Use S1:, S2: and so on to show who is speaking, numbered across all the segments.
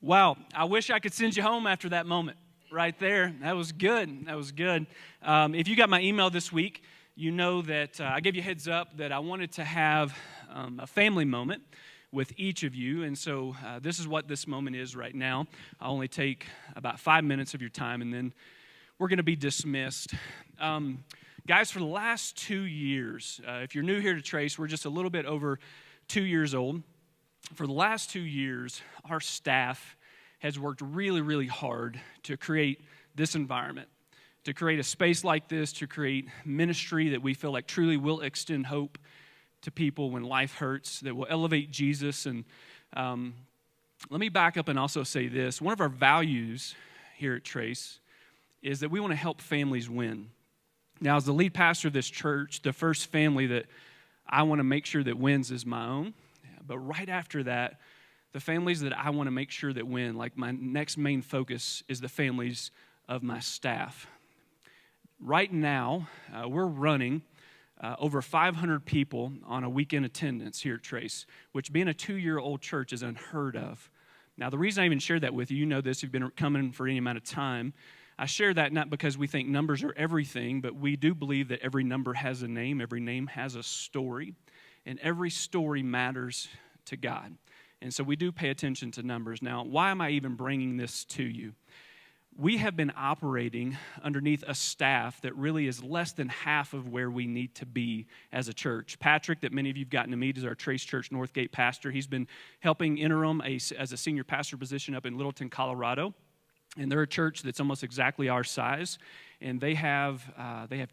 S1: Wow, I wish I could send you home after that moment right there. That was good. That was good. If you got my email this week, you know that I gave you a heads up that I wanted to have a family moment with each of you. And so this is what this moment is right now. I'll only take about 5 minutes of your time, and then we're going to be dismissed. Guys, for the last 2 years, if you're new here to Trace, we're just a little bit over 2 years old. For the last 2 years, our staff has worked really, really hard to create this environment, to create a space like this, to create ministry that we feel like truly will extend hope to people when life hurts, that will elevate Jesus. And let me back up and also say this. One of our values here at Trace is that we want to help families win. Now, as the lead pastor of this church, the first family that I want to make sure that wins is my own. But right after that, the families that I want to make sure that win, like my next main focus is the families of my staff. Right now, we're running over 500 people on a weekend attendance here at Trace, which being a 2-year-old church is unheard of. Now, the reason I even share that with you, you know this, you've been coming for any amount of time. I share that not because we think numbers are everything, but we do believe that every number has a name, every name has a story, and every story matters to God. And so we do pay attention to numbers. Now, why am I even bringing this to you? We have been operating underneath a staff that really is less than half of where we need to be as a church. Patrick, that many of you have gotten to meet, is our Trace Church Northgate pastor. He's been helping interim as a senior pastor position up in Littleton, Colorado. And they're a church that's almost exactly our size. And they have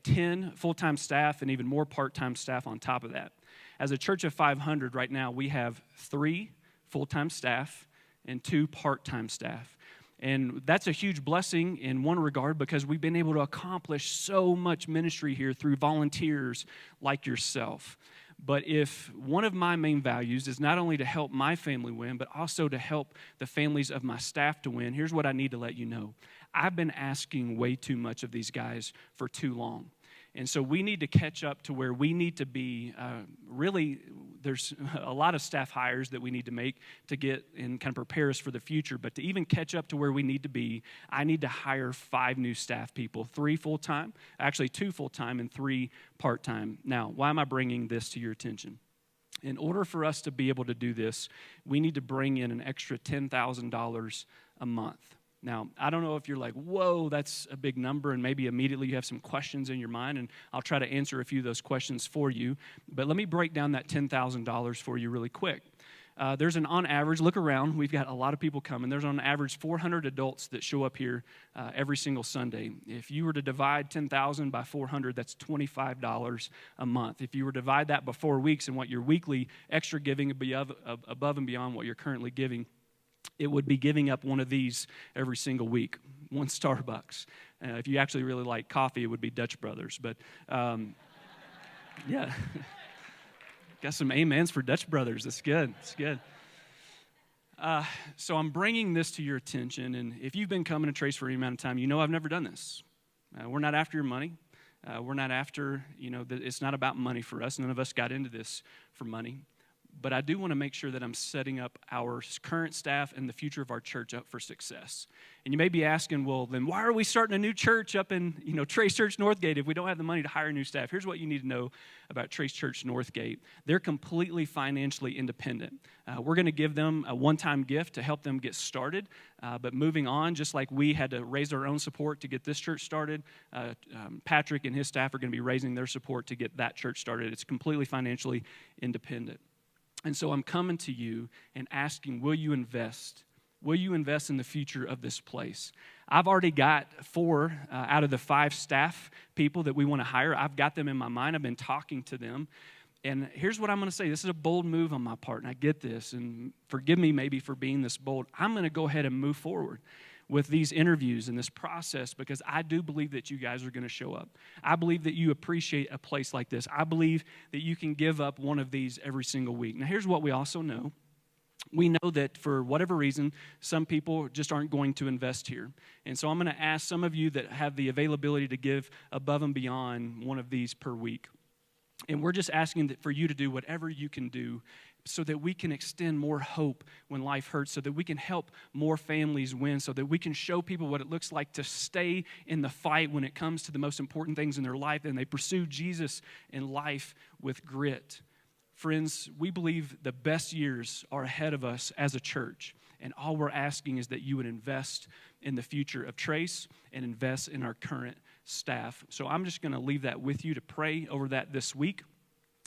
S1: 10 full-time staff and even more part-time staff on top of that. As a church of 500 right now, we have 3 full-time staff and 2 part-time staff. And that's a huge blessing in one regard because we've been able to accomplish so much ministry here through volunteers like yourself. But if one of my main values is not only to help my family win, but also to help the families of my staff to win, here's what I need to let you know. I've been asking way too much of these guys for too long. And so we need to catch up to where we need to be. Really, there's a lot of staff hires that we need to make to get and kind of prepare us for the future. But to even catch up to where we need to be, I need to hire 5 new staff people, 3 full-time, actually 2 full-time and 3 part-time. Now, why am I bringing this to your attention? In order for us to be able to do this, we need to bring in an extra $10,000 a month. Now, I don't know if you're like, whoa, that's a big number, and maybe immediately you have some questions in your mind, and I'll try to answer a few of those questions for you. But let me break down that $10,000 for you really quick. There's on average, look around, we've got a lot of people coming. There's on average 400 adults that show up here every single Sunday. If you were to divide 10,000 by 400, that's $25 a month. If you were to divide that by 4 weeks and what your weekly extra giving would be above and beyond what you're currently giving, it would be giving up one of these every single week, one Starbucks. If you actually really like coffee, it would be Dutch Brothers. But, yeah. Got some amens for Dutch Brothers. That's good. That's good. So I'm bringing this to your attention. And if you've been coming to Trace for any amount of time, you know I've never done this. We're not after your money. We're not after, it's not about money for us. None of us got into this for money. But I do want to make sure that I'm setting up our current staff and the future of our church up for success. And you may be asking, well, then why are we starting a new church up in, Trace Church Northgate if we don't have the money to hire new staff? Here's what you need to know about Trace Church Northgate. They're completely financially independent. We're going to give them a one-time gift to help them get started. But moving on, just like we had to raise our own support to get this church started, Patrick and his staff are going to be raising their support to get that church started. It's completely financially independent. And so I'm coming to you and asking, will you invest? Will you invest in the future of this place? I've already got 4 out of the 5 staff people that we want to hire. I've got them in my mind. I've been talking to them. And here's what I'm going to say. This is a bold move on my part, and I get this. And forgive me maybe for being this bold. I'm going to go ahead and move forward with these interviews and this process because I do believe that you guys are going to show up. I believe that you appreciate a place like this. I believe that you can give up one of these every single week. Now, here's what we also know. We know that for whatever reason, some people just aren't going to invest here. And so I'm going to ask some of you that have the availability to give above and beyond one of these per week. And we're just asking that for you to do whatever you can do so that we can extend more hope when life hurts, so that we can help more families win, so that we can show people what it looks like to stay in the fight when it comes to the most important things in their life, and they pursue Jesus in life with grit. Friends, we believe the best years are ahead of us as a church, and all we're asking is that you would invest in the future of Trace and invest in our current staff. So I'm just going to leave that with you to pray over that this week.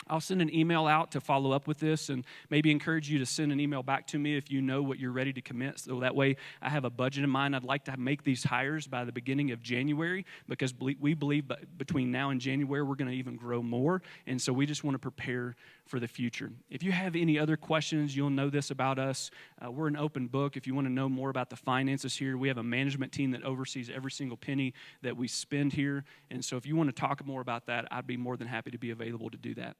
S1: I'll send an email out to follow up with this and maybe encourage you to send an email back to me if you know what you're ready to commit. So that way I have a budget in mind. I'd like to make these hires by the beginning of January because we believe between now and January we're going to even grow more. And so we just want to prepare for the future. If you have any other questions, you'll know this about us. We're an open book. If you want to know more about the finances here, we have a management team that oversees every single penny that we spend here. And so if you want to talk more about that, I'd be more than happy to be available to do that.